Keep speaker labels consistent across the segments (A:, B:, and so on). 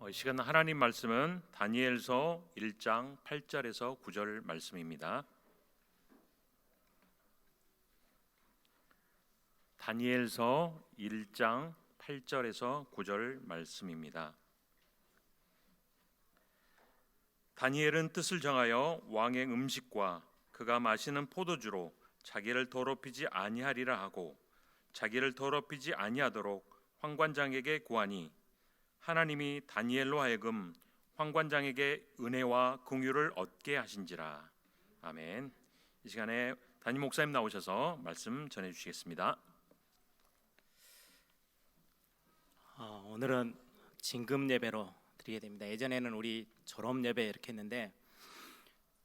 A: 이 시간 하나님 말씀은 다니엘서 1장 8절에서 9절 말씀입니다. 다니엘서 1장 8절에서 9절 말씀입니다. 다니엘은 뜻을 정하여 왕의 음식과 그가 마시는 포도주로 자기를 더럽히지 아니하리라 하고 자기를 더럽히지 아니하도록 환관장에게 구하니 하나님이 다니엘로 하여금 환관장에게 은혜와 긍휼을 얻게 하신지라. 아멘. 이 시간에 담임 목사님 나오셔서 말씀 전해 주시겠습니다.
B: 오늘은 진금 예배로 드리게 됩니다. 예전에는 우리 졸업 예배 이렇게 했는데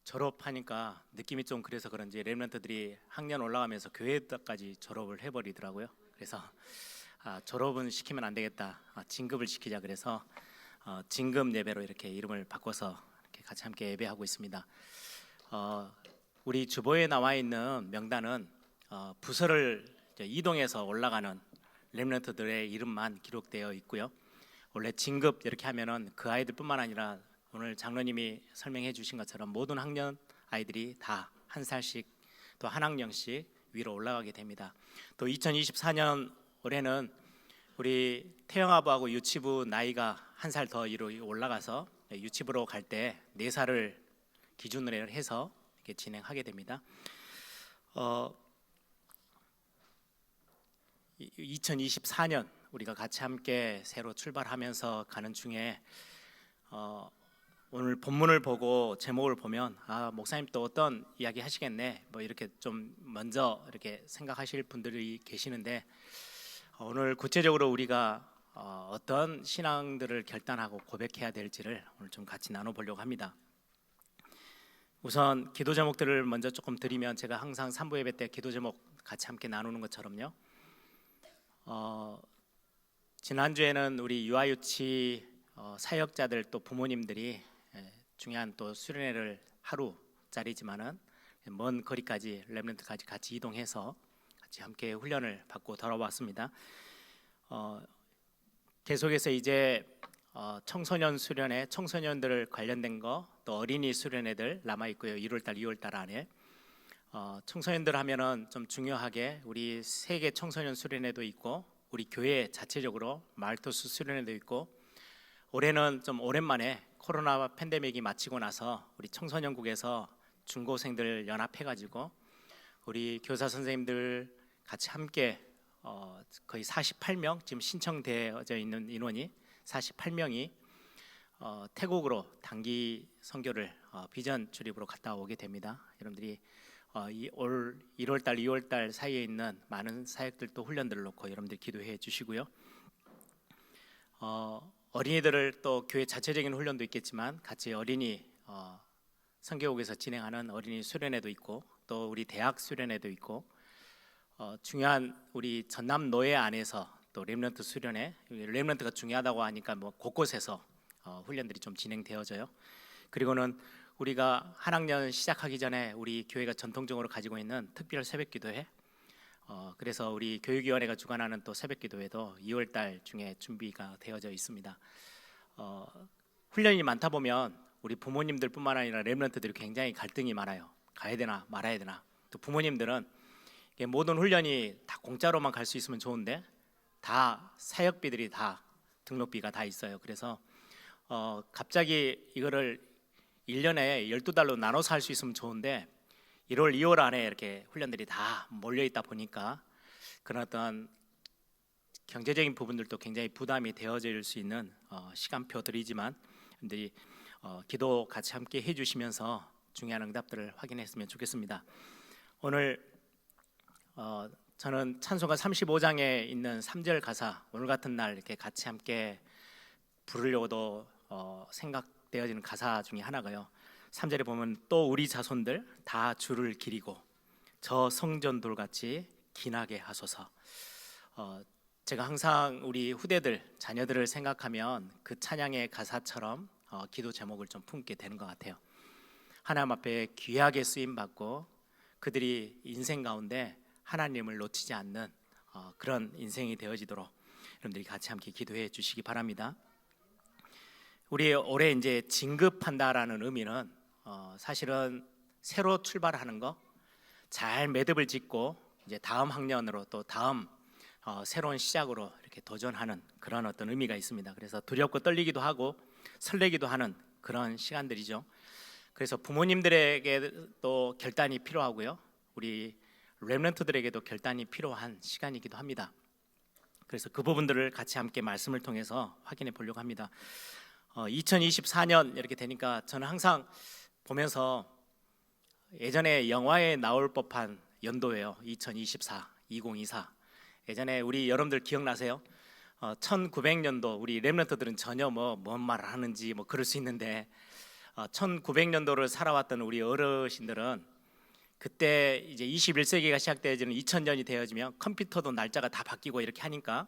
B: 졸업하니까 느낌이 좀 그래서 그런지 렘넌트들이 학년 올라가면서 교회까지 졸업을 해버리더라고요. 그래서 졸업은 시키면 안 되겠다, 진급을 시키자. 그래서 진급 예배로 이렇게 이름을 바꿔서 이렇게 같이 함께 예배하고 있습니다. 우리 주보에 나와 있는 명단은 부서를 이동해서 올라가는 렘넌트들의 이름만 기록되어 있고요. 원래 진급 이렇게 하면은 그 아이들뿐만 아니라 오늘 장로님이 설명해 주신 것처럼 모든 학년 아이들이 다 한 살씩 또 한 학년씩 위로 올라가게 됩니다. 또 2024년 올해는 우리 태영아부하고 유치부 나이가 한 살 더 위로 올라가서 유치부로 갈 때 4살을 기준으로 해서 이렇게 진행하게 됩니다. 2024년 우리가 같이 함께 새로 출발하면서 가는 중에 오늘 본문을 보고 제목을 보면 목사님 또 어떤 이야기 하시겠네 뭐 이렇게 좀 먼저 이렇게 생각하실 분들이 계시는데, 오늘 구체적으로 우리가 어떤 신앙들을 결단하고 고백해야 될지를 오늘 좀 같이 나눠보려고 합니다. 우선 기도 제목들을 먼저 조금 드리면, 제가 항상 3부 예배 때 기도 제목 같이 함께 나누는 것처럼요, 지난주에는 우리 유아유치 사역자들 또 부모님들이 중요한 또 수련회를 하루짜리지만은 먼 거리까지 렘넌트까지 같이 이동해서 같이 함께 훈련을 받고 돌아왔습니다. 계속해서 이제 청소년 수련회, 청소년들 관련된 거, 또 어린이 수련회들 남아 있고요. 1월달, 2월달 안에 청소년들 하면은 좀 중요하게 우리 세계 청소년 수련회도 있고 우리 교회 자체적으로 말토스 수련회도 있고, 올해는 좀 오랜만에 코로나 팬데믹이 마치고 나서 우리 청소년국에서 중고생들 연합해가지고 우리 교사 선생님들 같이 함께 거의 48명, 지금 신청되어져 있는 인원이 48명이 태국으로 단기 선교를 비전 출입으로 갔다 오게 됩니다. 여러분들이 올 1월달, 2월달 사이에 있는 많은 사역들도 훈련들을 놓고 여러분들 기도해 주시고요. 어린이들을 또 교회 자체적인 훈련도 있겠지만 같이 어린이 선교국에서 진행하는 어린이 수련회도 있고 또 우리 대학 수련회도 있고, 중요한 우리 전남 노예 안에서 또 렘넌트 수련회, 렘넌트가 중요하다고 하니까 뭐 곳곳에서 훈련들이 좀 진행되어져요. 그리고는 우리가 한 학년 시작하기 전에 우리 교회가 전통적으로 가지고 있는 특별 새벽기도회, 그래서 우리 교육위원회가 주관하는 또 새벽기도회도 2월달 중에 준비가 되어져 있습니다. 훈련이 많다 보면 우리 부모님들뿐만 아니라 렘넌트들이 굉장히 갈등이 많아요. 가야 되나 말아야 되나. 또 부모님들은 모든 훈련이 다 공짜로만 갈 수 있으면 좋은데 다 사역비들이 다 등록비가 다 있어요. 그래서 갑자기 이거를 1년에 12달로 나눠서 할 수 있으면 좋은데 1월, 2월 안에 이렇게 훈련들이 다 몰려 있다 보니까 그런 어떤 경제적인 부분들도 굉장히 부담이 되어질 수 있는 시간표들이지만 여러분들이 기도 같이 함께 해주시면서 중요한 응답들을 확인했으면 좋겠습니다. 오늘 저는 찬송가 35장에 있는 3절 가사, 오늘 같은 날 이렇게 같이 함께 부르려고도 생각되어지는 가사 중에 하나가요. 3절에 보면 또 우리 자손들 다 주를 기리고 저 성전돌같이 기나게 하소서. 제가 항상 우리 후대들, 자녀들을 생각하면 그 찬양의 가사처럼 기도 제목을 좀 품게 되는 것 같아요. 하나님 앞에 귀하게 쓰임 받고 그들이 인생 가운데 하나님을 놓치지 않는 그런 인생이 되어지도록 여러분들이 같이 함께 기도해 주시기 바랍니다. 우리 올해 이제 진급한다라는 의미는 사실은 새로 출발하는 거, 잘 매듭을 짓고 이제 다음 학년으로 또 다음 새로운 시작으로 이렇게 도전하는 그런 어떤 의미가 있습니다. 그래서 두렵고 떨리기도 하고 설레기도 하는 그런 시간들이죠. 그래서 부모님들에게 또 결단이 필요하고요. 우리 렘넌트들에게도 결단이 필요한 시간이기도 합니다. 그래서 그 부분들을 같이 함께 말씀을 통해서 확인해 보려고 합니다. 2024년 이렇게 되니까 저는 항상 보면서 예전에 영화에 나올 법한 연도예요. 2024, 2024. 예전에 우리 여러분들 기억나세요? 1900년도 우리 렘넌트들은 전혀 뭔 말을 하는지 그럴 수 있는데 1900년도를 살아왔던 우리 어르신들은 그때 이제 21세기가 시작되어지는 2000년이 되어지면 컴퓨터도 날짜가 다 바뀌고 이렇게 하니까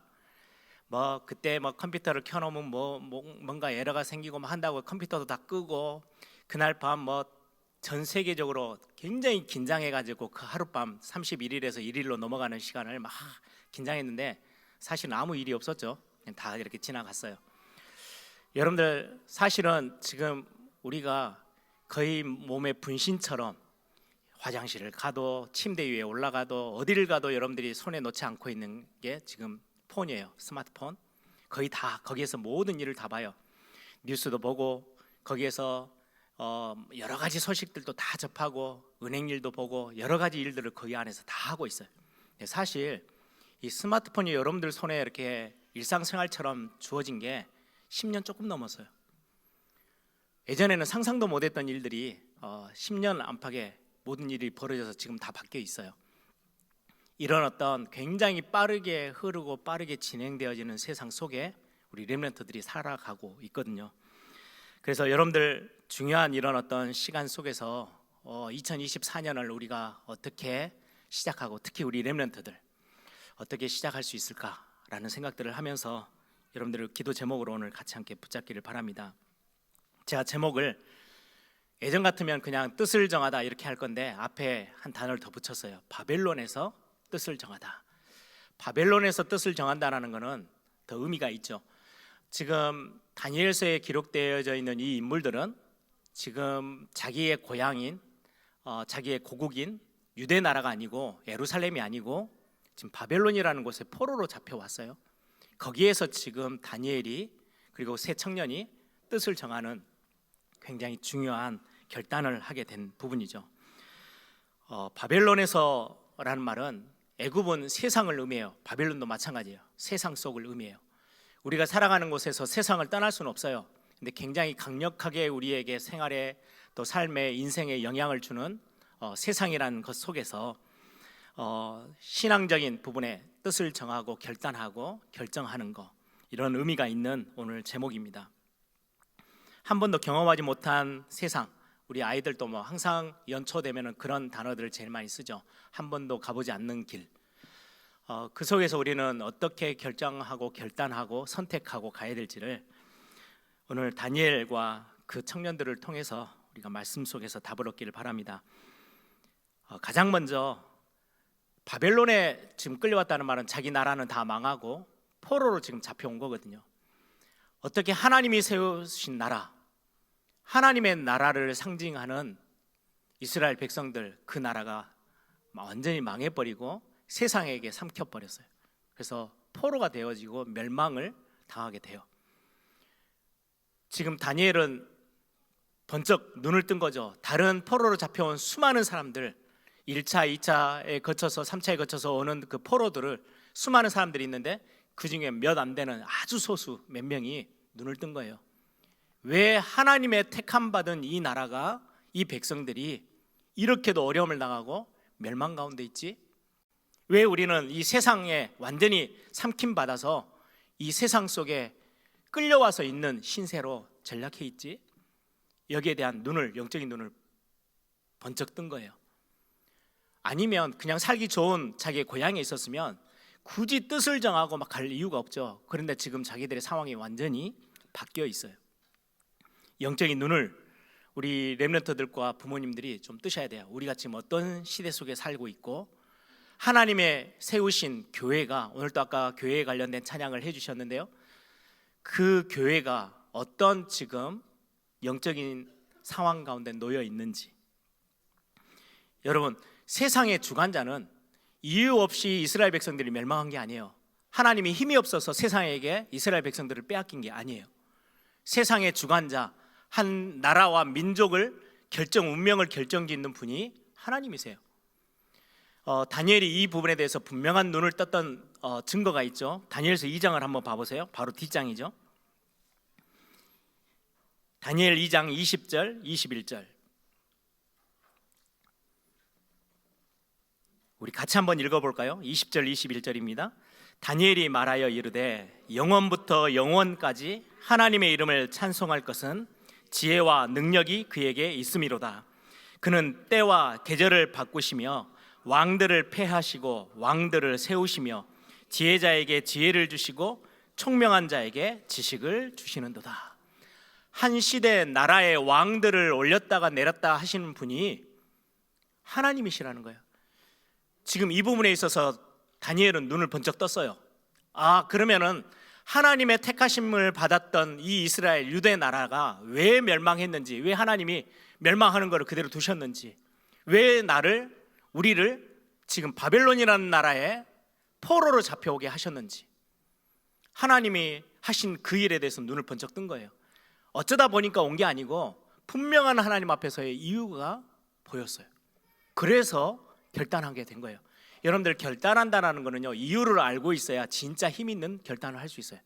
B: 그때 컴퓨터를 켜놓으면 뭔가 에러가 생기고 한다고 컴퓨터도 다 끄고 그날 밤 전 세계적으로 굉장히 긴장해가지고 그 하룻밤 31일에서 1일로 넘어가는 시간을 막 긴장했는데 사실 아무 일이 없었죠. 그냥 다 이렇게 지나갔어요. 여러분들 사실은 지금 우리가 거의 몸의 분신처럼 화장실을 가도 침대 위에 올라가도 어디를 가도 여러분들이 손에 놓지 않고 있는 게 지금 폰이에요. 스마트폰. 거의 다 거기에서 모든 일을 다 봐요. 뉴스도 보고 거기에서 여러 가지 소식들도 다 접하고 은행 일도 보고 여러 가지 일들을 거기 안에서 다 하고 있어요. 사실 이 스마트폰이 여러분들 손에 이렇게 일상생활처럼 주어진 게 10년 조금 넘었어요. 예전에는 상상도 못했던 일들이 10년 안팎에 모든 일이 벌어져서 지금 다 바뀌어 있어요. 이런 어떤 굉장히 빠르게 흐르고 빠르게 진행되어지는 세상 속에 우리 렘넌트들이 살아가고 있거든요. 그래서 여러분들 중요한 이런 어떤 시간 속에서 2024년을 우리가 어떻게 시작하고 특히 우리 렘넌트들 어떻게 시작할 수 있을까라는 생각들을 하면서 여러분들을 기도 제목으로 오늘 같이 함께 붙잡기를 바랍니다. 제가 제목을 예전 같으면 그냥 뜻을 정하다 이렇게 할 건데 앞에 한 단어를 더 붙였어요. 바벨론에서 뜻을 정하다. 바벨론에서 뜻을 정한다라는 것은 더 의미가 있죠. 지금 다니엘서에 기록되어져 있는 이 인물들은 지금 자기의 고향인 자기의 고국인 유대 나라가 아니고 예루살렘이 아니고 지금 바벨론이라는 곳에 포로로 잡혀왔어요. 거기에서 지금 다니엘이 그리고 세 청년이 뜻을 정하는 굉장히 중요한 결단을 하게 된 부분이죠. 바벨론에서라는 말은 애굽은 세상을 의미해요. 바벨론도 마찬가지예요. 세상 속을 의미해요. 우리가 살아가는 곳에서 세상을 떠날 수는 없어요. 근데 굉장히 강력하게 우리에게 생활에 또 삶에 인생에 영향을 주는 세상이라는 것 속에서 신앙적인 부분에 뜻을 정하고 결단하고 결정하는 것, 이런 의미가 있는 오늘 제목입니다. 한 번도 경험하지 못한 세상, 우리 아이들도 항상 연초되면 그런 단어들을 제일 많이 쓰죠. 한 번도 가보지 않는 길. 그 속에서 우리는 어떻게 결정하고 결단하고 선택하고 가야 될지를 오늘 다니엘과 그 청년들을 통해서 우리가 말씀 속에서 답을 얻기를 바랍니다. 가장 먼저 바벨론에 지금 끌려왔다는 말은 자기 나라는 다 망하고 포로로 지금 잡혀온 거거든요. 어떻게 하나님이 세우신 나라, 하나님의 나라를 상징하는 이스라엘 백성들, 그 나라가 완전히 망해버리고 세상에게 삼켜버렸어요. 그래서 포로가 되어지고 멸망을 당하게 돼요. 지금 다니엘은 번쩍 눈을 뜬 거죠. 다른 포로로 잡혀온 수많은 사람들, 1차, 2차에 거쳐서 3차에 거쳐서 오는 그 포로들을 수많은 사람들이 있는데 그 중에 몇 안 되는 아주 소수 몇 명이 눈을 뜬 거예요. 왜 하나님의 택함 받은 이 나라가, 이 백성들이 이렇게도 어려움을 당하고 멸망 가운데 있지? 왜 우리는 이 세상에 완전히 삼킴받아서 이 세상 속에 끌려와서 있는 신세로 전락해 있지? 여기에 대한 영적인 눈을 번쩍 뜬 거예요. 아니면 그냥 살기 좋은 자기의 고향에 있었으면 굳이 뜻을 정하고 막 갈 이유가 없죠. 그런데 지금 자기들의 상황이 완전히 바뀌어 있어요. 영적인 눈을 우리 렘넌트들과 부모님들이 좀 뜨셔야 돼요. 우리가 지금 어떤 시대 속에 살고 있고 하나님의 세우신 교회가, 오늘도 아까 교회에 관련된 찬양을 해주셨는데요, 그 교회가 어떤 지금 영적인 상황 가운데 놓여 있는지. 여러분, 세상의 주관자는 이유 없이 이스라엘 백성들이 멸망한 게 아니에요. 하나님이 힘이 없어서 세상에게 이스라엘 백성들을 빼앗긴 게 아니에요. 세상의 주관자, 한 나라와 민족을 운명을 결정짓는 분이 하나님이세요. 다니엘이 이 부분에 대해서 분명한 눈을 떴던 증거가 있죠. 다니엘서 2장을 한번 봐보세요. 바로 뒷장이죠. 다니엘 2장 20절, 21절. 우리 같이 한번 읽어볼까요? 20절, 21절입니다. 다니엘이 말하여 이르되 영원부터 영원까지 하나님의 이름을 찬송할 것은 지혜와 능력이 그에게 있음이로다. 그는 때와 계절을 바꾸시며 왕들을 패하시고 왕들을 세우시며 지혜자에게 지혜를 주시고 총명한 자에게 지식을 주시는도다. 한 시대 나라의 왕들을 올렸다가 내렸다 하시는 분이 하나님이시라는 거예요. 지금 이 부분에 있어서 다니엘은 눈을 번쩍 떴어요. 그러면은 하나님의 택하심을 받았던 이 이스라엘 유대 나라가 왜 멸망했는지, 왜 하나님이 멸망하는 것을 그대로 두셨는지, 왜 우리를 지금 바벨론이라는 나라에 포로로 잡혀오게 하셨는지, 하나님이 하신 그 일에 대해서 눈을 번쩍 뜬 거예요. 어쩌다 보니까 온 게 아니고 분명한 하나님 앞에서의 이유가 보였어요. 그래서 결단하게 된 거예요. 여러분들, 결단한다는 거는요, 이유를 알고 있어야 진짜 힘 있는 결단을 할 수 있어요.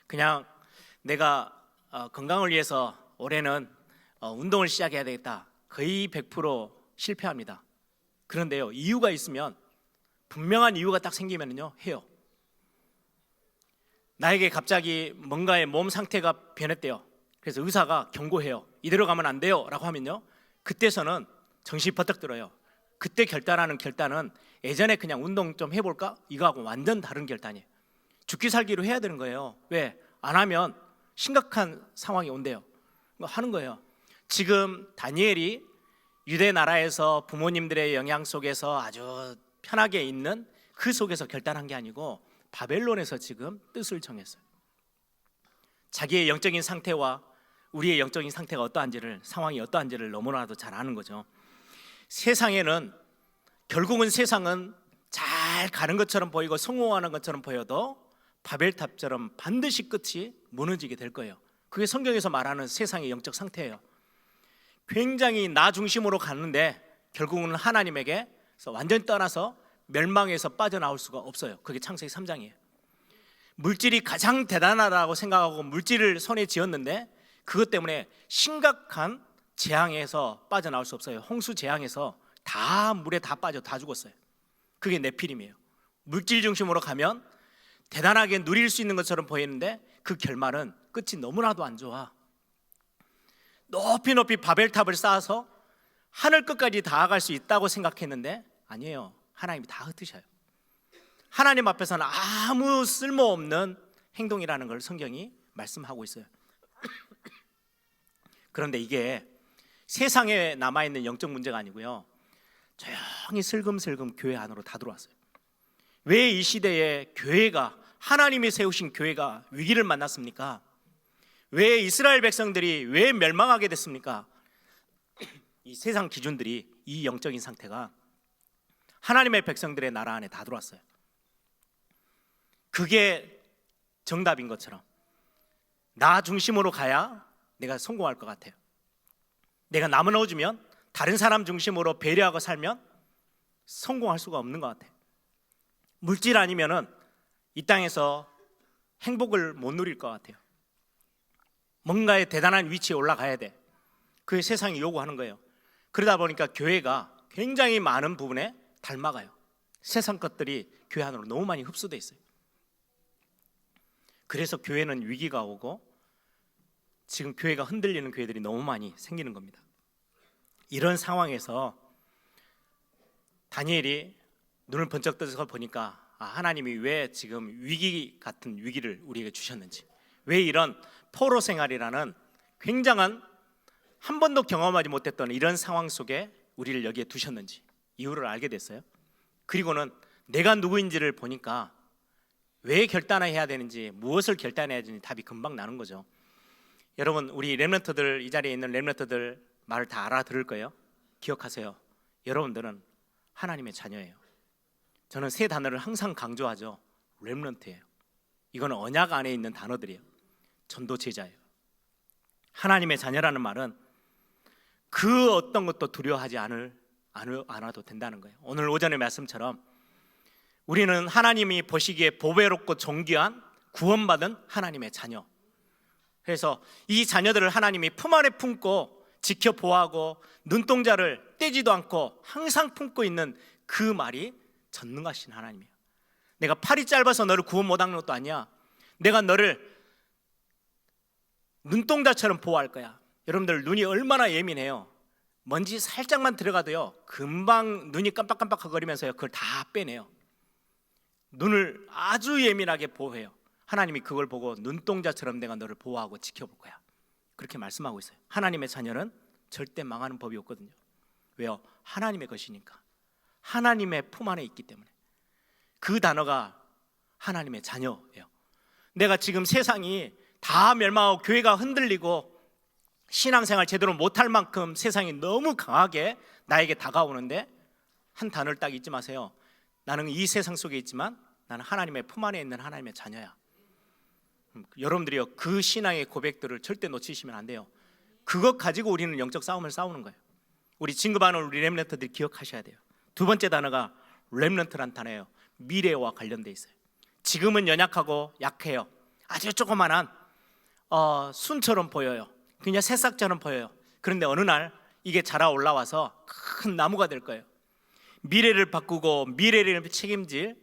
B: 그냥 내가 건강을 위해서 올해는 운동을 시작해야 되겠다, 거의 100% 실패합니다. 그런데요, 이유가 있으면, 분명한 이유가 딱 생기면요, 해요. 나에게 갑자기 뭔가의 몸 상태가 변했대요. 그래서 의사가 경고해요. 이대로 가면 안 돼요 라고 하면요, 그때서는 정신이 버떡 들어요. 그때 결단하는 결단은 예전에 그냥 운동 좀 해볼까? 이거하고 완전 다른 결단이에요. 죽기 살기로 해야 되는 거예요. 왜? 안 하면 심각한 상황이 온대요. 하는 거예요. 지금 다니엘이 유대 나라에서 부모님들의 영향 속에서 아주 편하게 있는 그 속에서 결단한 게 아니고 바벨론에서 지금 뜻을 정했어요. 자기의 영적인 상태와 우리의 영적인 상태가 상황이 어떠한지를 너무나도 잘 아는 거죠. 결국은 세상은 잘 가는 것처럼 보이고 성공하는 것처럼 보여도 바벨탑처럼 반드시 끝이 무너지게 될 거예요. 그게 성경에서 말하는 세상의 영적 상태예요. 굉장히 나 중심으로 가는데 결국은 하나님에게 완전히 떠나서 멸망에서 빠져나올 수가 없어요. 그게 창세기 3장이에요. 물질이 가장 대단하다고 생각하고 물질을 손에 쥐었는데 그것 때문에 심각한 재앙에서 빠져나올 수 없어요. 홍수 재앙에서 물에 다 빠져 다 죽었어요. 그게 네피림이에요. 물질 중심으로 가면 대단하게 누릴 수 있는 것처럼 보이는데 그 결말은 끝이 너무나도 안 좋아. 높이 높이 바벨탑을 쌓아서 하늘 끝까지 닿아갈 수 있다고 생각했는데 아니에요. 하나님이 다 흩으셔요. 하나님 앞에서는 아무 쓸모없는 행동이라는 걸 성경이 말씀하고 있어요. 그런데 이게 세상에 남아있는 영적 문제가 아니고요, 조용히 슬금슬금 교회 안으로 다 들어왔어요. 왜 이 시대에 교회가, 하나님이 세우신 교회가 위기를 만났습니까? 왜 이스라엘 백성들이 왜 멸망하게 됐습니까? 이 세상 기준들이, 이 영적인 상태가 하나님의 백성들의 나라 안에 다 들어왔어요. 그게 정답인 것처럼 나 중심으로 가야 내가 성공할 것 같아요. 내가 남을 넣어주면, 다른 사람 중심으로 배려하고 살면 성공할 수가 없는 것 같아요. 물질 아니면은 이 땅에서 행복을 못 누릴 것 같아요. 뭔가의 대단한 위치에 올라가야 돼. 그게 세상이 요구하는 거예요. 그러다 보니까 교회가 굉장히 많은 부분에 닮아가요. 세상 것들이 교회 안으로 너무 많이 흡수돼 있어요. 그래서 교회는 위기가 오고 지금 교회가 흔들리는 교회들이 너무 많이 생기는 겁니다. 이런 상황에서 다니엘이 눈을 번쩍 떠서 보니까 하나님이 왜 지금 위기 같은 위기를 우리에게 주셨는지, 왜 이런 포로 생활이라는 굉장한 한 번도 경험하지 못했던 이런 상황 속에 우리를 여기에 두셨는지 이유를 알게 됐어요. 그리고는 내가 누구인지를 보니까 왜 결단해야 되는지, 무엇을 결단해야 되는지 답이 금방 나는 거죠. 여러분, 우리 렘넌트들, 이 자리에 있는 렘넌트들 말을 다 알아들을 거예요. 기억하세요. 여러분들은 하나님의 자녀예요. 저는 세 단어를 항상 강조하죠. 렘넌트예요. 이거는 언약 안에 있는 단어들이에요. 전도 제자예요. 하나님의 자녀라는 말은 그 어떤 것도 두려워하지 않아도 된다는 거예요. 오늘 오전의 말씀처럼 우리는 하나님이 보시기에 보배롭고 존귀한 구원받은 하나님의 자녀. 그래서 이 자녀들을 하나님이 품 안에 품고 지켜 보호하고 눈동자를 떼지도 않고 항상 품고 있는 그 말이 전능하신 하나님이에요. 내가 팔이 짧아서 너를 구원 못하는 것도 아니야. 내가 너를 눈동자처럼 보호할 거야. 여러분들 눈이 얼마나 예민해요. 먼지 살짝만 들어가도요 금방 눈이 깜빡깜빡거리면서요 그걸 다 빼내요. 눈을 아주 예민하게 보호해요. 하나님이 그걸 보고 눈동자처럼 내가 너를 보호하고 지켜볼 거야. 그렇게 말씀하고 있어요. 하나님의 자녀는 절대 망하는 법이 없거든요. 왜요? 하나님의 것이니까. 하나님의 품 안에 있기 때문에. 그 단어가 하나님의 자녀예요. 내가 지금 세상이 다 멸망하고 교회가 흔들리고 신앙생활 제대로 못할 만큼 세상이 너무 강하게 나에게 다가오는데 한 단어를 딱 잊지 마세요. 나는 이 세상 속에 있지만 나는 하나님의 품 안에 있는 하나님의 자녀야. 여러분들이요 그 신앙의 고백들을 절대 놓치시면 안 돼요. 그것 가지고 우리는 영적 싸움을 싸우는 거예요. 우리 진급하는 우리 렘넌트들이 기억하셔야 돼요. 두 번째 단어가 렘넌트란 단어예요. 미래와 관련돼 있어요. 지금은 연약하고 약해요. 아주 조그만한 순처럼 보여요. 그냥 새싹처럼 보여요. 그런데 어느 날 이게 자라 올라와서 큰 나무가 될 거예요. 미래를 바꾸고 미래를 책임질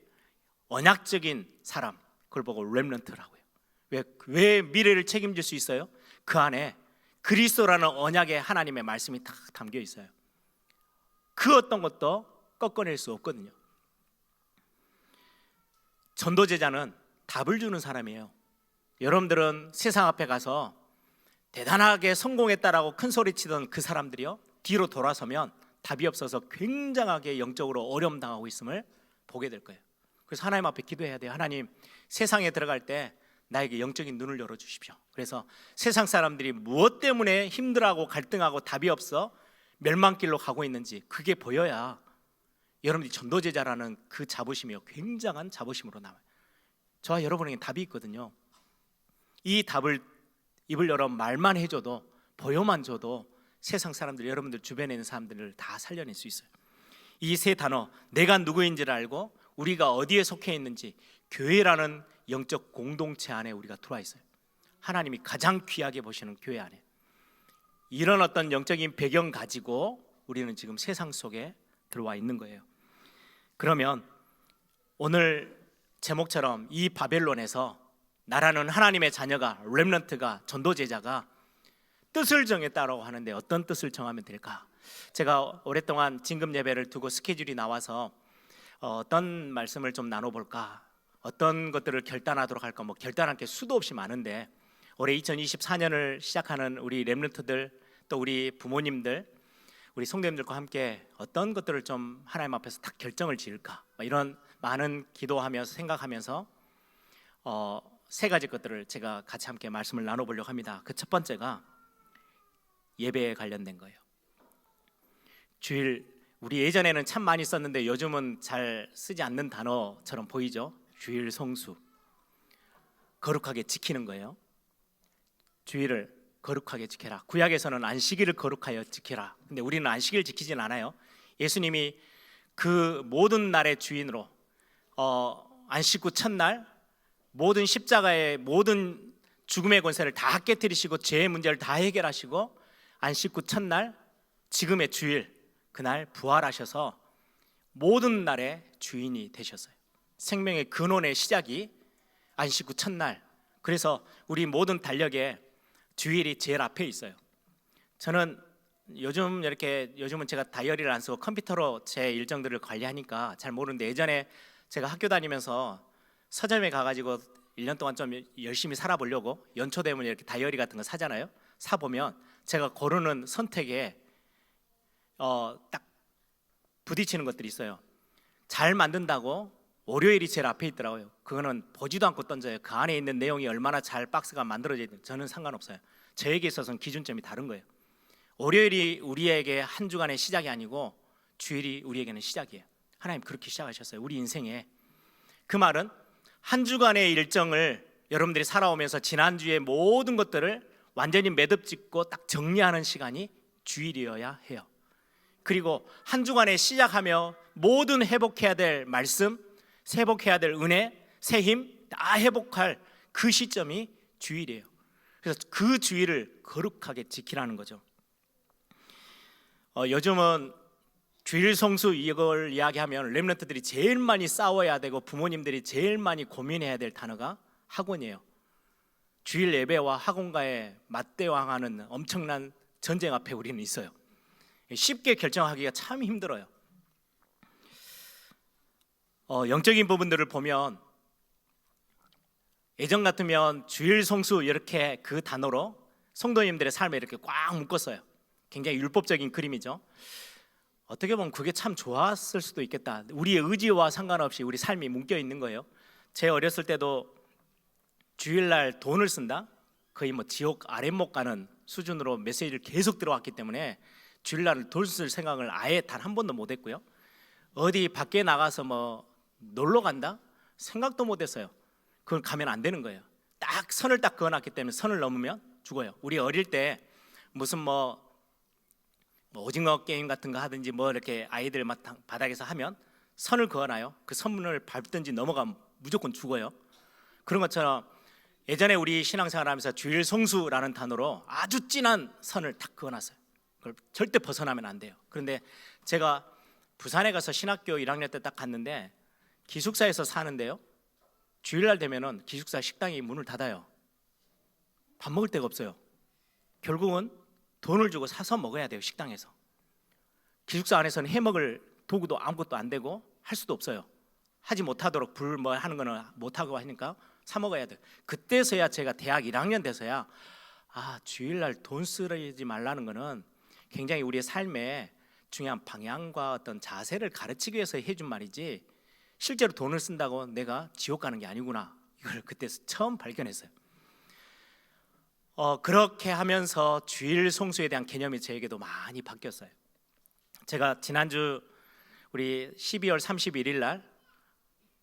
B: 언약적인 사람, 그걸 보고 렘넌트라고요. 왜 미래를 책임질 수 있어요? 그 안에 그리스도라는 언약의 하나님의 말씀이 다 담겨 있어요. 그 어떤 것도 꺾어낼 수 없거든요. 전도제자는 답을 주는 사람이에요. 여러분들은 세상 앞에 가서 대단하게 성공했다라고 큰 소리 치던 그 사람들이요 뒤로 돌아서면 답이 없어서 굉장하게 영적으로 어려움 당하고 있음을 보게 될 거예요. 그래서 하나님 앞에 기도해야 돼요. 하나님, 세상에 들어갈 때 나에게 영적인 눈을 열어주십시오. 그래서 세상 사람들이 무엇 때문에 힘들어하고 갈등하고 답이 없어 멸망길로 가고 있는지 그게 보여야 여러분들이 전도제자라는 그 자부심이요 굉장한 자부심으로 남아요. 저와 여러분에게 답이 있거든요. 이 답을 입을 열어 말만 해줘도 보여만 줘도 세상 사람들, 여러분들 주변에 있는 사람들을 다 살려낼 수 있어요. 이 세 단어, 내가 누구인지를 알고 우리가 어디에 속해 있는지, 교회라는 영적 공동체 안에 우리가 들어와 있어요. 하나님이 가장 귀하게 보시는 교회 안에. 이런 어떤 영적인 배경 가지고 우리는 지금 세상 속에 들어와 있는 거예요. 그러면 오늘 제목처럼 이 바벨론에서 나라는 하나님의 자녀가, 렘넌트가, 전도제자가 뜻을 정했다라고 하는데 어떤 뜻을 정하면 될까? 제가 오랫동안 진급 예배를 두고 스케줄이 나와서 어떤 말씀을 좀 나눠볼까, 어떤 것들을 결단하도록 할까, 결단할 게 수도 없이 많은데 올해 2024년을 시작하는 우리 렘넌트들, 또 우리 부모님들, 우리 성도님들과 함께 어떤 것들을 좀 하나님 앞에서 딱 결정을 지을까, 이런 많은 기도하면서 생각하면서 세 가지 것들을 제가 같이 함께 말씀을 나눠보려고 합니다. 그 첫 번째가 예배에 관련된 거예요. 주일, 우리 예전에는 참 많이 썼는데 요즘은 잘 쓰지 않는 단어처럼 보이죠. 주일 성수, 거룩하게 지키는 거예요. 주일을 거룩하게 지켜라. 구약에서는 안식일을 거룩하여 지켜라. 근데 우리는 안식일 지키진 않아요. 예수님이 그 모든 날의 주인으로 안식 후 첫날 모든 십자가의 모든 죽음의 권세를 다 깨뜨리시고 죄의 문제를 다 해결하시고 안식 후 첫날, 지금의 주일, 그날 부활하셔서 모든 날의 주인이 되셨어요. 생명의 근원의 시작이 안식 후 첫날. 그래서 우리 모든 달력에 주일이 제일 앞에 있어요. 저는 요즘은 제가 다이어리를 안 쓰고 컴퓨터로 제 일정들을 관리하니까 잘 모르는데, 예전에 제가 학교 다니면서 서점에 가가지고 1년 동안 좀 열심히 살아보려고 연초 되면 이렇게 다이어리 같은 거 사잖아요. 사보면 제가 고르는 선택에 딱 부딪히는 것들이 있어요. 잘 만든다고 월요일이 제일 앞에 있더라고요. 그거는 보지도 않고 던져요. 그 안에 있는 내용이 얼마나 잘 박스가 만들어져 있든 저는 상관없어요. 저에게 있어서는 기준점이 다른 거예요. 월요일이 우리에게 한 주간의 시작이 아니고 주일이 우리에게는 시작이에요. 하나님 그렇게 시작하셨어요. 우리 인생에. 그 말은 한 주간의 일정을 여러분들이 살아오면서 지난주의 모든 것들을 완전히 매듭짓고 딱 정리하는 시간이 주일이어야 해요. 그리고 한 주간에 시작하며 모든 회복해야 될 말씀, 회복해야 될 은혜, 새 힘 다 회복할 그 시점이 주일이에요. 그래서 그 주일을 거룩하게 지키라는 거죠. 요즘은 주일 성수 이걸 이야기하면 렘넌트들이 제일 많이 싸워야 되고 부모님들이 제일 많이 고민해야 될 단어가 학원이에요. 주일 예배와 학원과의 맞대응하는 엄청난 전쟁 앞에 우리는 있어요. 쉽게 결정하기가 참 힘들어요. 영적인 부분들을 보면 예전 같으면 주일 성수 이렇게 그 단어로 성도님들의 삶에 이렇게 꽉 묶었어요. 굉장히 율법적인 그림이죠. 어떻게 보면 그게 참 좋았을 수도 있겠다. 우리의 의지와 상관없이 우리 삶이 묶여 있는 거예요. 제 어렸을 때도 주일날 돈을 쓴다? 거의 뭐 지옥 아랫목 가는 수준으로 메시지를 계속 들어왔기 때문에 주일날 돈 쓸 생각을 아예 단 한 번도 못 했고요. 어디 밖에 나가서 뭐 놀러 간다? 생각도 못 했어요. 그걸 가면 안 되는 거예요. 딱 선을 딱 그어놨기 때문에 선을 넘으면 죽어요. 우리 어릴 때 무슨 뭐 오징어 게임 같은 거 하든지 뭐 이렇게 아이들 바닥에서 하면 선을 그어놔요. 그 선문을 밟든지 넘어가면 무조건 죽어요. 그런 것처럼 예전에 우리 신앙생활 하면서 주일 성수라는 단어로 아주 진한 선을 딱 그어놨어요. 그걸 절대 벗어나면 안 돼요. 그런데 제가 부산에 가서 신학교 1학년 때 딱 갔는데 기숙사에서 사는데요, 주일날 되면은 기숙사 식당이 문을 닫아요. 밥 먹을 데가 없어요. 결국은 돈을 주고 사서 먹어야 돼요. 식당에서. 기숙사 안에서는 해먹을 도구도 아무것도 안 되고 할 수도 없어요. 하지 못하도록 불 뭐 하는 거는 못하고 하니까 사 먹어야 돼요. 그때서야 제가 대학 1학년 돼서야 주일날 돈 쓰지 말라는 거는 굉장히 우리의 삶에 중요한 방향과 어떤 자세를 가르치기 위해서 해준 말이지 실제로 돈을 쓴다고 내가 지옥 가는 게 아니구나, 이걸 그때 처음 발견했어요. 그렇게 하면서 주일 성수에 대한 개념이 저에게도 많이 바뀌었어요. 제가 지난주 우리 12월 31일 날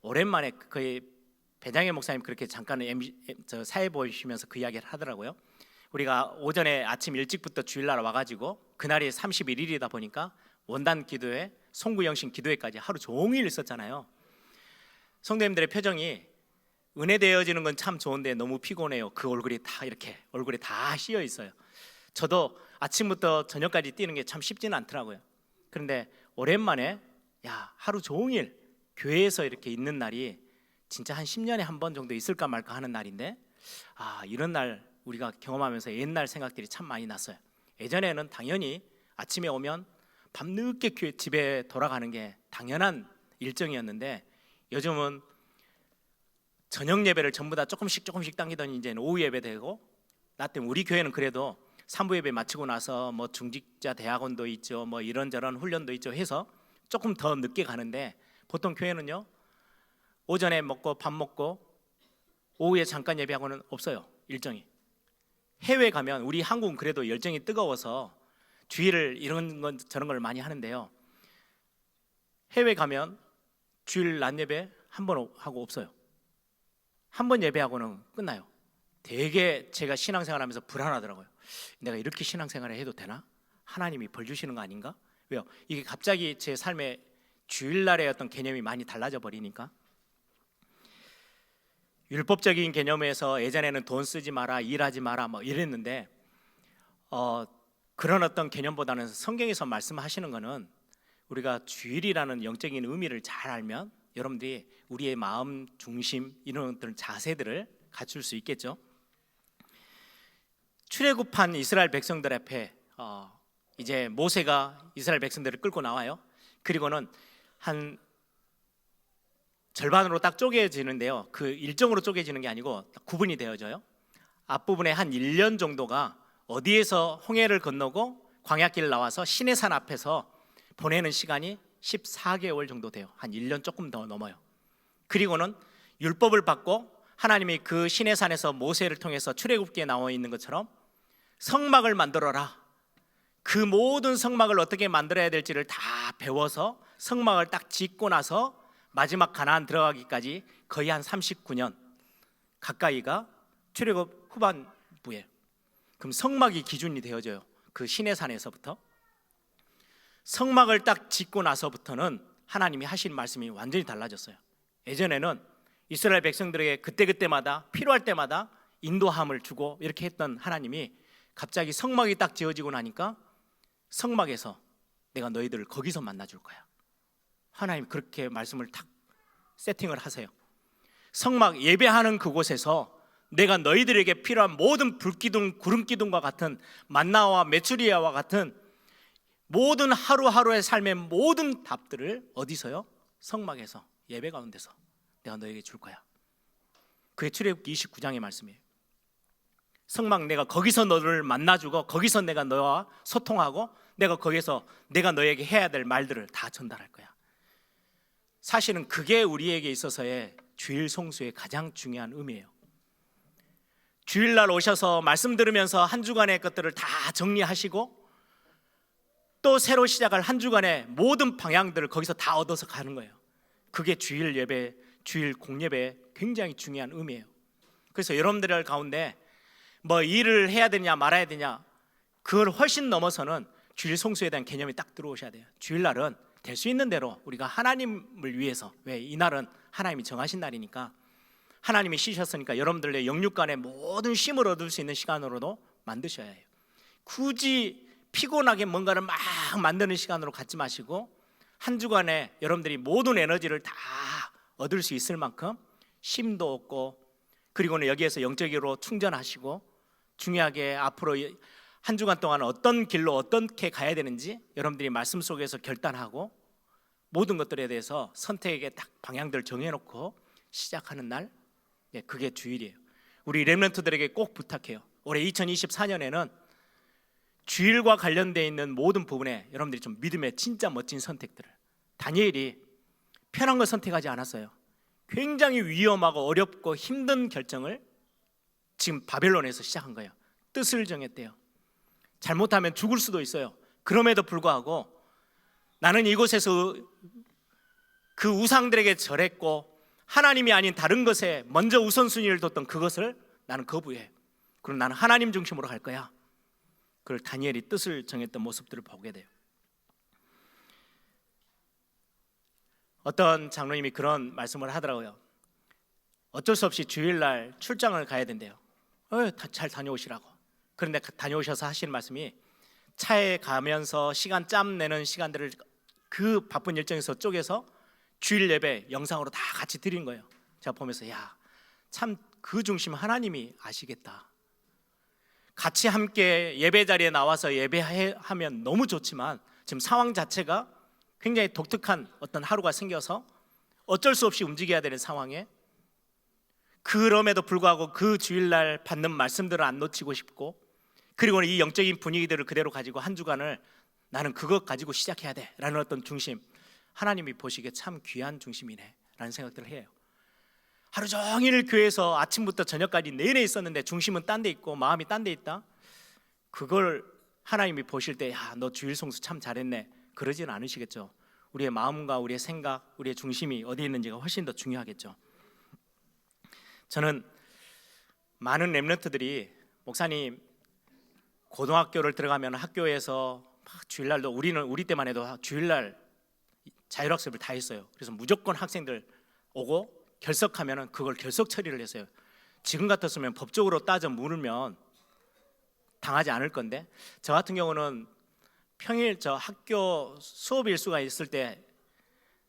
B: 오랜만에 거의 배장혜 목사님 그렇게 잠깐 사회 보시면서 그 이야기를 하더라고요. 우리가 오전에 아침 일찍부터 주일날 와가지고 그날이 31일이다 보니까 원단 기도회, 송구영신 기도회까지 하루 종일 있었잖아요. 성도님들의 표정이 은혜 되어지는 건 참 좋은데 너무 피곤해요. 그 얼굴이 다 씌여 있어요. 저도 아침부터 저녁까지 뛰는 게 참 쉽지는 않더라고요. 그런데 오랜만에 하루 종일 교회에서 이렇게 있는 날이 진짜 한 10년에 한 번 정도 있을까 말까 하는 날인데 이런 날 우리가 경험하면서 옛날 생각들이 참 많이 났어요. 예전에는 당연히 아침에 오면 밤늦게 집에 돌아가는 게 당연한 일정이었는데 요즘은 저녁 예배를 전부 다 조금씩 당기더니 이제는 오후 예배 되고, 나 때문에 우리 교회는 그래도 3부 예배 마치고 나서 뭐 중직자 대학원도 있죠, 뭐 이런저런 훈련도 있죠 해서 조금 더 늦게 가는데, 보통 교회는요 오전에 먹고 밥 먹고 오후에 잠깐 예배하고는 없어요, 일정이. 해외 가면 우리 한국은 그래도 열정이 뜨거워서 주일을 이런 건 저런 걸 많이 하는데요, 해외 가면 주일 낮 예배 한 번 하고 없어요. 한 번 예배하고는 끝나요. 되게 제가 신앙생활하면서 불안하더라고요. 내가 이렇게 신앙생활을 해도 되나? 하나님이 벌 주시는 거 아닌가? 왜요? 이게 갑자기 제 삶의 주일날의 어떤 개념이 많이 달라져 버리니까. 율법적인 개념에서 예전에는 돈 쓰지 마라, 일하지 마라 뭐 이랬는데 그런 어떤 개념보다는 성경에서 말씀하시는 거는 우리가 주일이라는 영적인 의미를 잘 알면 여러분들이 우리의 마음 중심 이런 어떤 자세들을 갖출 수 있겠죠. 출애굽한 이스라엘 백성들 앞에 이제 모세가 이스라엘 백성들을 끌고 나와요. 그리고는 한 절반으로 딱 쪼개지는데요, 그 일정으로 쪼개지는 게 아니고 구분이 되어져요. 앞부분에 한 1년 정도가 어디에서 홍해를 건너고 광야길 나와서 시내산 앞에서 보내는 시간이 14개월 정도 돼요. 한 1년 조금 더 넘어요. 그리고는 율법을 받고 하나님이 그 시내산에서 모세를 통해서 출애굽기에 나와 있는 것처럼 성막을 만들어라. 그 모든 성막을 어떻게 만들어야 될지를 다 배워서 성막을 딱 짓고 나서 마지막 가나안 들어가기까지 거의 한 39년 가까이가 출애굽 후반부에, 그럼 성막이 기준이 되어져요. 그 시내산에서부터 성막을 딱 짓고 나서부터는 하나님이 하신 말씀이 완전히 달라졌어요. 예전에는 이스라엘 백성들에게 그때그때마다 필요할 때마다 인도함을 주고 이렇게 했던 하나님이 갑자기 성막이 딱 지어지고 나니까 성막에서 내가 너희들을 거기서 만나줄 거야. 하나님 그렇게 말씀을 탁 세팅을 하세요. 성막 예배하는 그곳에서 내가 너희들에게 필요한 모든 불기둥, 구름기둥과 같은 만나와 메추리아와 같은 모든 하루하루의 삶의 모든 답들을 어디서요? 성막에서, 예배 가운데서 내가 너에게 줄 거야. 그게 출애굽기 29장의 말씀이에요. 성막, 내가 거기서 너를 만나주고 거기서 내가 너와 소통하고 내가 거기서 내가 너에게 해야 될 말들을 다 전달할 거야. 사실은 그게 우리에게 있어서의 주일 송수의 가장 중요한 의미예요. 주일날 오셔서 말씀 들으면서 한 주간의 것들을 다 정리하시고 또 새로 시작할 한 주간의 모든 방향들을 거기서 다 얻어서 가는 거예요. 그게 주일 예배, 주일 공예배의 굉장히 중요한 의미예요. 그래서 여러분들 가운데 뭐 일을 해야 되냐 말아야 되냐, 그걸 훨씬 넘어서는 주일 송수에 대한 개념이 딱 들어오셔야 돼요. 주일날은 될 수 있는 대로 우리가 하나님을 위해서, 왜 이날은 하나님이 정하신 날이니까, 하나님이 쉬셨으니까 여러분들의 영육간의 모든 쉼을 얻을 수 있는 시간으로도 만드셔야 해요. 굳이 피곤하게 뭔가를 막 만드는 시간으로 갖지 마시고 한 주간에 여러분들이 모든 에너지를 다 얻을 수 있을 만큼 쉼도 얻고, 그리고는 여기에서 영적으로 충전하시고, 중요하게 앞으로 한 주간 동안 어떤 길로 어떻게 가야 되는지 여러분들이 말씀 속에서 결단하고 모든 것들에 대해서 선택의 딱 방향들을 정해놓고 시작하는 날, 그게 주일이에요. 우리 렘넌트들에게 꼭 부탁해요. 올해 2024년에는 주일과 관련되어 있는 모든 부분에 여러분들이 좀 믿음의 진짜 멋진 선택들을, 다니엘이 편한 걸 선택하지 않았어요. 굉장히 위험하고 어렵고 힘든 결정을 지금 바벨론에서 시작한 거예요. 뜻을 정했대요. 잘못하면 죽을 수도 있어요. 그럼에도 불구하고 나는 이곳에서 그 우상들에게 절했고 하나님이 아닌 다른 것에 먼저 우선순위를 뒀던 그것을 나는 거부해. 그럼 나는 하나님 중심으로 갈 거야. 그걸 다니엘이 뜻을 정했던 모습들을 보게 돼요. 어떤 장로님이 그런 말씀을 하더라고요. 어쩔 수 없이 주일날 출장을 가야 된대요. 잘 다녀오시라고. 그런데 다녀오셔서 하시는 말씀이, 차에 가면서 시간 짬 내는 시간들을 그 바쁜 일정에서 쪼개서 주일 예배 영상으로 다 같이 드린 거예요. 제가 보면서 참 그 중심 하나님이 아시겠다. 같이 함께 예배 자리에 나와서 예배하면 너무 좋지만 지금 상황 자체가 굉장히 독특한 어떤 하루가 생겨서 어쩔 수 없이 움직여야 되는 상황에, 그럼에도 불구하고 그 주일날 받는 말씀들을 안 놓치고 싶고, 그리고 이 영적인 분위기들을 그대로 가지고 한 주간을 나는 그것 가지고 시작해야 돼 라는 어떤 중심, 하나님이 보시기에 참 귀한 중심이네 라는 생각들을 해요. 하루 종일 교회에서 아침부터 저녁까지 내내 있었는데 중심은 딴 데 있고 마음이 딴 데 있다, 그걸 하나님이 보실 때 너 주일 송수 참 잘했네 그러지는 않으시겠죠. 우리의 마음과 우리의 생각, 우리의 중심이 어디 있는지가 훨씬 더 중요하겠죠. 저는 많은 렘넌트들이, 목사님 고등학교를 들어가면 학교에서 막 주일날도, 우리 때만 해도 주일날 자율학습을 다 했어요. 그래서 무조건 학생들 오고 결석하면 그걸 결석 처리를 했어요. 지금 같았으면 법적으로 따져 물으면 당하지 않을 건데, 저 같은 경우는 평일 저 학교 수업 일수가 있을 때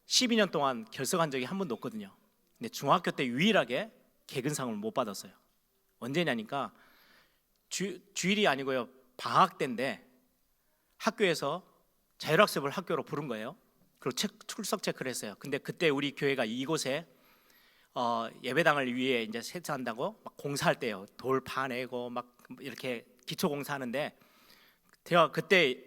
B: 12년 동안 결석한 적이 한 번도 없거든요. 근데 중학교 때 유일하게 개근상을 못 받았어요. 언제냐니까 주일이 아니고요, 방학 때인데 학교에서 자율학습을 학교로 부른 거예요. 그리고 출석 체크를 했어요. 근데 그때 우리 교회가 이곳에 예배당을 위해 이제 세차한다고 막 공사할 때요, 돌 파내고 막 이렇게 기초 공사하는데, 제가 그때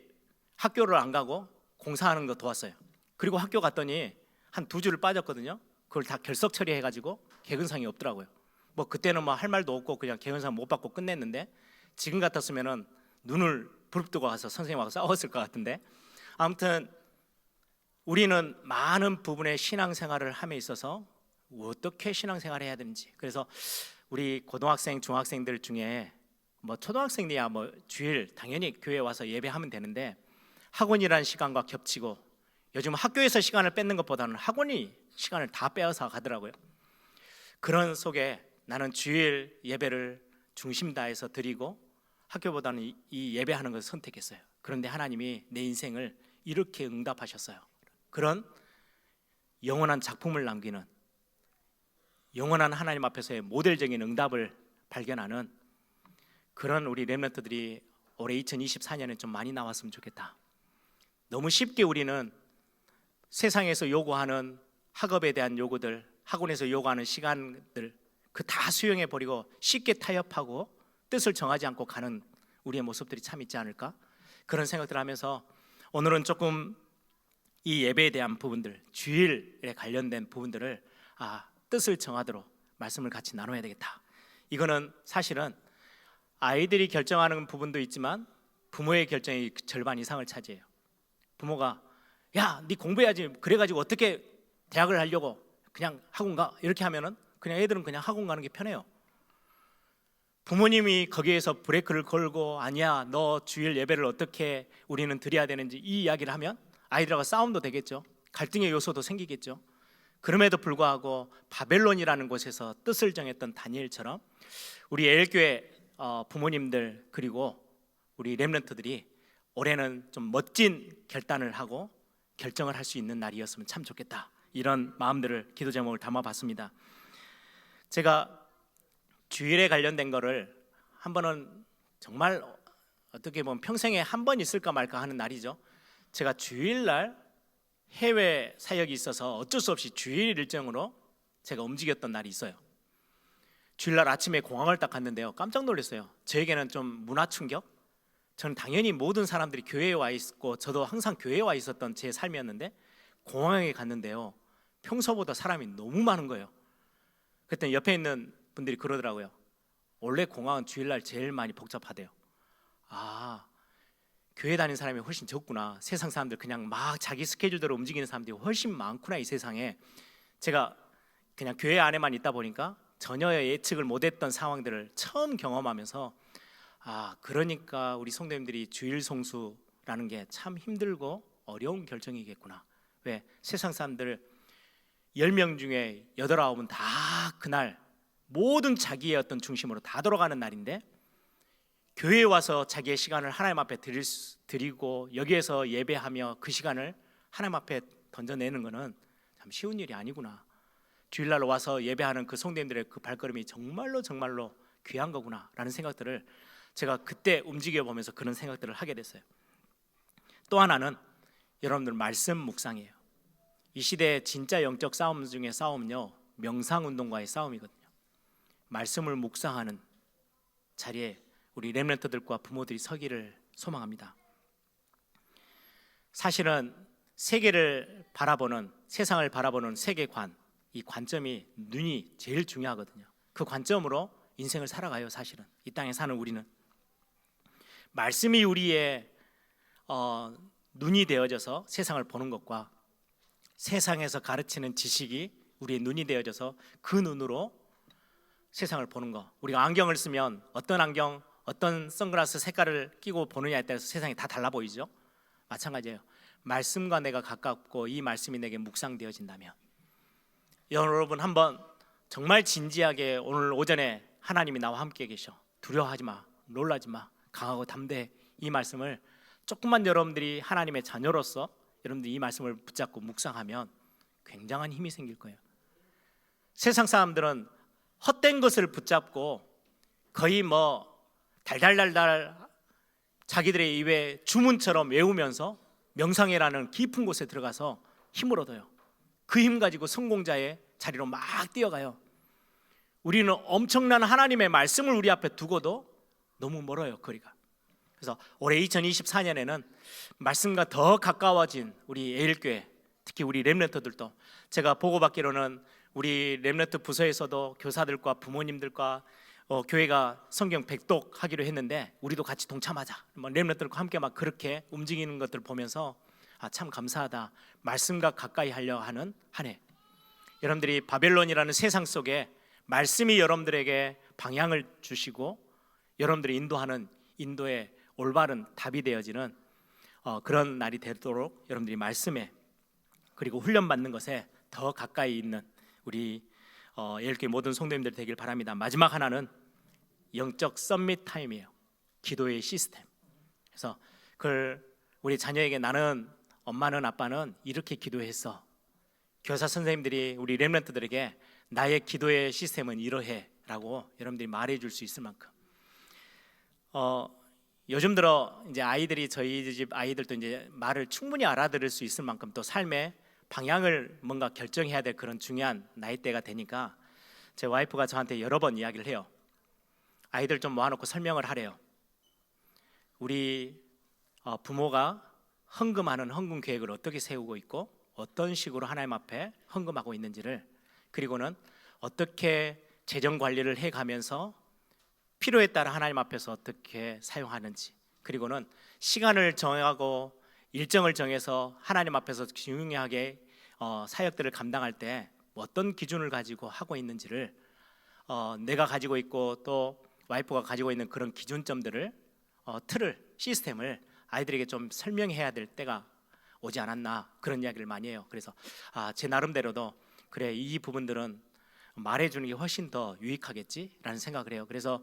B: 학교를 안 가고 공사하는 거 도왔어요. 그리고 학교 갔더니 한 2주를 빠졌거든요. 그걸 다 결석 처리해가지고 개근상이 없더라고요. 뭐 그때는 뭐 할 말도 없고 그냥 개근상 못 받고 끝냈는데, 지금 같았으면은 눈을 부릅뜨고 가서 선생님하고 싸웠을 것 같은데, 아무튼 우리는 많은 부분의 신앙생활을 함에 있어서 어떻게 신앙생활을 해야 되는지, 그래서 우리 고등학생, 중학생들 중에 뭐 초등학생이야 뭐 주일 당연히 교회 와서 예배하면 되는데, 학원이라는 시간과 겹치고 요즘 학교에서 시간을 뺏는 것보다는 학원이 시간을 다 빼앗아 가더라고요. 그런 속에 나는 주일 예배를 중심 다해서 드리고 학교보다는 이 예배하는 것을 선택했어요. 그런데 하나님이 내 인생을 이렇게 응답하셨어요. 그런 영원한 작품을 남기는, 영원한 하나님 앞에서의 모델적인 응답을 발견하는 그런 우리 렘넌트들이 올해 2024년에 좀 많이 나왔으면 좋겠다. 너무 쉽게 우리는 세상에서 요구하는 학업에 대한 요구들, 학원에서 요구하는 시간들 그 다 수용해 버리고 쉽게 타협하고 뜻을 정하지 않고 가는 우리의 모습들이 참 있지 않을까? 그런 생각들을 하면서 오늘은 조금 이 예배에 대한 부분들, 주일에 관련된 부분들을 뜻을 정하도록 말씀을 같이 나눠야 되겠다. 이거는 사실은 아이들이 결정하는 부분도 있지만 부모의 결정이 절반 이상을 차지해요. 부모가 야, 네 공부해야지, 그래가지고 어떻게 대학을 하려고, 그냥 학원 가, 이렇게 하면은 그냥 애들은 그냥 학원 가는 게 편해요. 부모님이 거기에서 브레이크를 걸고 아니야, 너 주일 예배를 어떻게 우리는 드려야 되는지 이 이야기를 하면 아이들하고 싸움도 되겠죠. 갈등의 요소도 생기겠죠. 그럼에도 불구하고 바벨론이라는 곳에서 뜻을 정했던 다니엘처럼 우리 에일교회 부모님들 그리고 우리 렘넌트들이 올해는 좀 멋진 결단을 하고 결정을 할 수 있는 날이었으면 참 좋겠다. 이런 마음들을 기도 제목을 담아봤습니다. 제가 주일에 관련된 거를 한 번은 정말 어떻게 보면 평생에 한 번 있을까 말까 하는 날이죠. 제가 주일날 해외 사역이 있어서 어쩔 수 없이 주일 일정으로 제가 움직였던 날이 있어요. 주일날 아침에 공항을 딱 갔는데요, 깜짝 놀랐어요. 저에게는 좀 문화 충격. 저는 당연히 모든 사람들이 교회에 와 있고 저도 항상 교회에 와 있었던 제 삶이었는데 공항에 갔는데요, 평소보다 사람이 너무 많은 거예요. 그때 옆에 있는 분들이 그러더라고요. 원래 공항은 주일날 제일 많이 복잡하대요. 교회 다니는 사람이 훨씬 적구나. 세상 사람들 그냥 막 자기 스케줄대로 움직이는 사람들이 훨씬 많구나, 이 세상에. 제가 그냥 교회 안에만 있다 보니까 전혀 예측을 못했던 상황들을 처음 경험하면서 그러니까 우리 성도님들이 주일 성수라는 게 참 힘들고 어려운 결정이겠구나. 왜? 세상 사람들 10명 중에 8, 9은 다 그날 모든 자기의 어떤 중심으로 다 돌아가는 날인데, 교회에 와서 자기의 시간을 하나님 앞에 드리고 여기에서 예배하며 그 시간을 하나님 앞에 던져내는 것은 참 쉬운 일이 아니구나. 주일날 와서 예배하는 그 성도님들의 그 발걸음이 정말로 정말로 귀한 거구나 라는 생각들을 제가 그때 움직여보면서 그런 생각들을 하게 됐어요. 또 하나는 여러분들 말씀 묵상이에요. 이 시대의 진짜 영적 싸움 중에 싸움은요, 명상운동과의 싸움이거든요. 말씀을 묵상하는 자리에 우리 렘넌트들과 부모들이 서기를 소망합니다. 사실은 세계를 바라보는, 세상을 바라보는 세계관, 이 관점이 눈이 제일 중요하거든요. 그 관점으로 인생을 살아가요. 사실은 이 땅에 사는 우리는 말씀이 우리의 눈이 되어져서 세상을 보는 것과 세상에서 가르치는 지식이 우리의 눈이 되어져서 그 눈으로 세상을 보는 것. 우리가 안경을 쓰면 어떤 안경, 어떤 선글라스 색깔을 끼고 보느냐에 따라서 세상이 다 달라 보이죠. 마찬가지예요. 말씀과 내가 가깝고 이 말씀이 내게 묵상되어진다면, 여러분 한번 정말 진지하게 오늘 오전에 하나님이 나와 함께 계셔, 두려워하지 마, 놀라지 마, 강하고 담대해, 이 말씀을 조금만 여러분들이 하나님의 자녀로서 여러분들이 이 말씀을 붙잡고 묵상하면 굉장한 힘이 생길 거예요. 세상 사람들은 헛된 것을 붙잡고 거의 달달달달 자기들의 입에 주문처럼 외우면서 명상회라는 깊은 곳에 들어가서 힘을 얻어요. 그 힘 가지고 성공자의 자리로 막 뛰어가요. 우리는 엄청난 하나님의 말씀을 우리 앞에 두고도 너무 멀어요, 거리가. 그래서 올해 2024년에는 말씀과 더 가까워진 우리 에일교회, 특히 우리 렘넌트들도 제가 보고받기로는 우리 렘넌트 부서에서도 교사들과 부모님들과 교회가 성경 백독하기로 했는데 우리도 같이 동참하자. 렘넌트들과 함께 막 그렇게 움직이는 것들 보면서 참 감사하다. 말씀과 가까이 하려 하는 한 해. 여러분들이 바벨론이라는 세상 속에 말씀이 여러분들에게 방향을 주시고 여러분들이 인도하는 인도의 올바른 답이 되어지는 그런 날이 되도록 여러분들이 말씀에 그리고 훈련받는 것에 더 가까이 있는 우리 예일교회 모든 성도님들 되길 바랍니다. 마지막 하나는 영적 썸밋 타임이에요. 기도의 시스템. 그래서 그걸 우리 자녀에게 나는 엄마는 아빠는 이렇게 기도했어. 교사 선생님들이 우리 렘넌트들에게 나의 기도의 시스템은 이러해라고 여러분들이 말해줄 수 있을 만큼. 요즘 들어 이제 아이들이 저희 집 아이들도 이제 말을 충분히 알아들을 수 있을 만큼 또 삶의 방향을 뭔가 결정해야 될 그런 중요한 나이대가 되니까 제 와이프가 저한테 여러 번 이야기를 해요. 아이들 좀 모아놓고 설명을 하래요. 우리 부모가 헌금하는 헌금 계획을 어떻게 세우고 있고 어떤 식으로 하나님 앞에 헌금하고 있는지를, 그리고는 어떻게 재정 관리를 해가면서 필요에 따라 하나님 앞에서 어떻게 사용하는지, 그리고는 시간을 정하고 일정을 정해서 하나님 앞에서 중요하게 사역들을 감당할 때 어떤 기준을 가지고 하고 있는지를 내가 가지고 있고 또 와이프가 가지고 있는 그런 기준점들을 틀을, 시스템을 아이들에게 좀 설명해야 될 때가 오지 않았나, 그런 이야기를 많이 해요. 그래서 제 나름대로도 그래, 이 부분들은 말해주는 게 훨씬 더 유익하겠지라는 생각을 해요. 그래서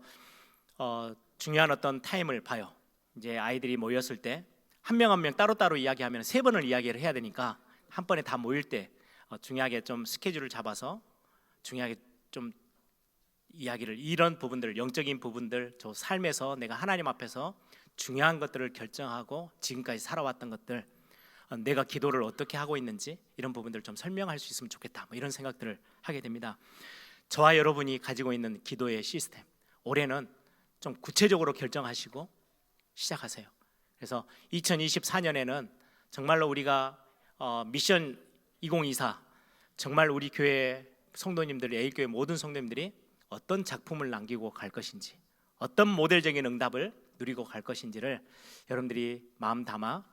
B: 중요한 어떤 타임을 봐요. 이제 아이들이 모였을 때 한 명 한 명 따로따로 이야기하면 3번을 이야기를 해야 되니까 한 번에 다 모일 때 중요하게 좀 스케줄을 잡아서 중요하게 좀 이야기를, 이런 부분들, 영적인 부분들, 저 삶에서 내가 하나님 앞에서 중요한 것들을 결정하고 지금까지 살아왔던 것들, 내가 기도를 어떻게 하고 있는지 이런 부분들을 좀 설명할 수 있으면 좋겠다, 이런 생각들을 하게 됩니다. 저와 여러분이 가지고 있는 기도의 시스템, 올해는 좀 구체적으로 결정하시고 시작하세요. 그래서 2024년에는 정말로 우리가 미션 2024, 정말 우리 교회 성도님들, 예일교회 모든 성도님들이 어떤 작품을 남기고 갈 것인지, 어떤 모델적인 응답을 누리고 갈 것인지를 여러분들이 마음 담아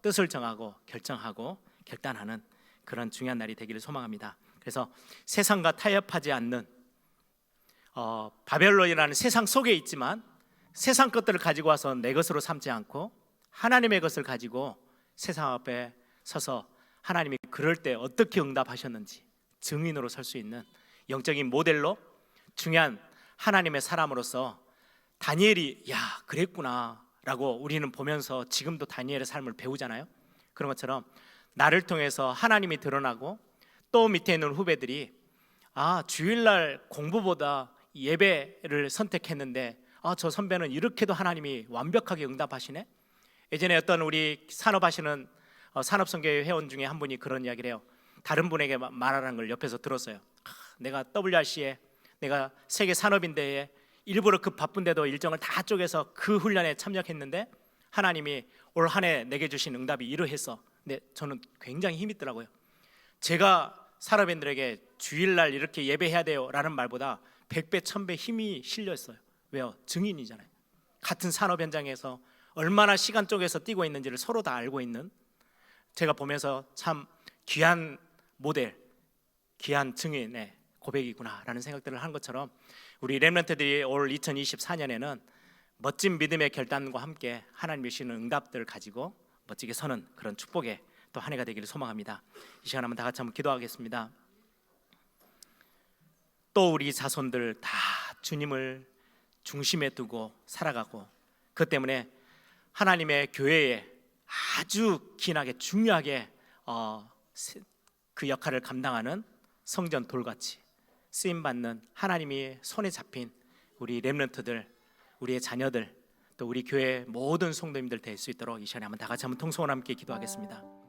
B: 뜻을 정하고 결정하고 결단하는 그런 중요한 날이 되기를 소망합니다. 그래서 세상과 타협하지 않는 바벨론이라는 세상 속에 있지만 세상 것들을 가지고 와서 내 것으로 삼지 않고 하나님의 것을 가지고 세상 앞에 서서 하나님이 그럴 때 어떻게 응답하셨는지 증인으로 설 수 있는 영적인 모델로 중요한 하나님의 사람으로서 다니엘이 야 그랬구나 라고 우리는 보면서 지금도 다니엘의 삶을 배우잖아요. 그런 것처럼 나를 통해서 하나님이 드러나고 또 밑에 있는 후배들이 주일날 공부보다 예배를 선택했는데 저 선배는 이렇게도 하나님이 완벽하게 응답하시네. 예전에 어떤 우리 산업하시는 산업선교회 회원 중에 한 분이 그런 이야기를 해요. 다른 분에게 말하는 걸 옆에서 들었어요. 내가 WRC에, 내가 세계 산업인대에 일부러 그 바쁜데도 일정을 다 쪼개서 그 훈련에 참여했는데 하나님이 올 한 해 내게 주신 응답이 이러했어. 근데 저는 굉장히 힘이 있더라고요. 제가 산업인들에게 주일날 이렇게 예배해야 돼요 라는 말보다 100배 1000배 힘이 실렸어요. 왜요? 증인이잖아요. 같은 산업 현장에서 얼마나 시간 쪼개서 뛰고 있는지를 서로 다 알고 있는, 제가 보면서 참 귀한 모델, 귀한 증인의 고백이구나라는 생각들을 한 것처럼 우리 렘넌트들이 올 2024년에는 멋진 믿음의 결단과 함께 하나님이 주시는 응답들을 가지고 멋지게 서는 그런 축복의 또 한 해가 되기를 소망합니다. 이 시간 한번 다 같이 한번 기도하겠습니다. 또 우리 자손들 다 주님을 중심에 두고 살아가고, 그 때문에 하나님의 교회에 아주 기나게 중요하게 그 역할을 감당하는 성전 돌같이 쓰임받는 하나님이 손에 잡힌 우리 렘넌트들, 우리의 자녀들, 또 우리 교회 모든 성도님들 될 수 있도록 이 시간에 한번 다 같이 한번 통성으로 함께 기도하겠습니다.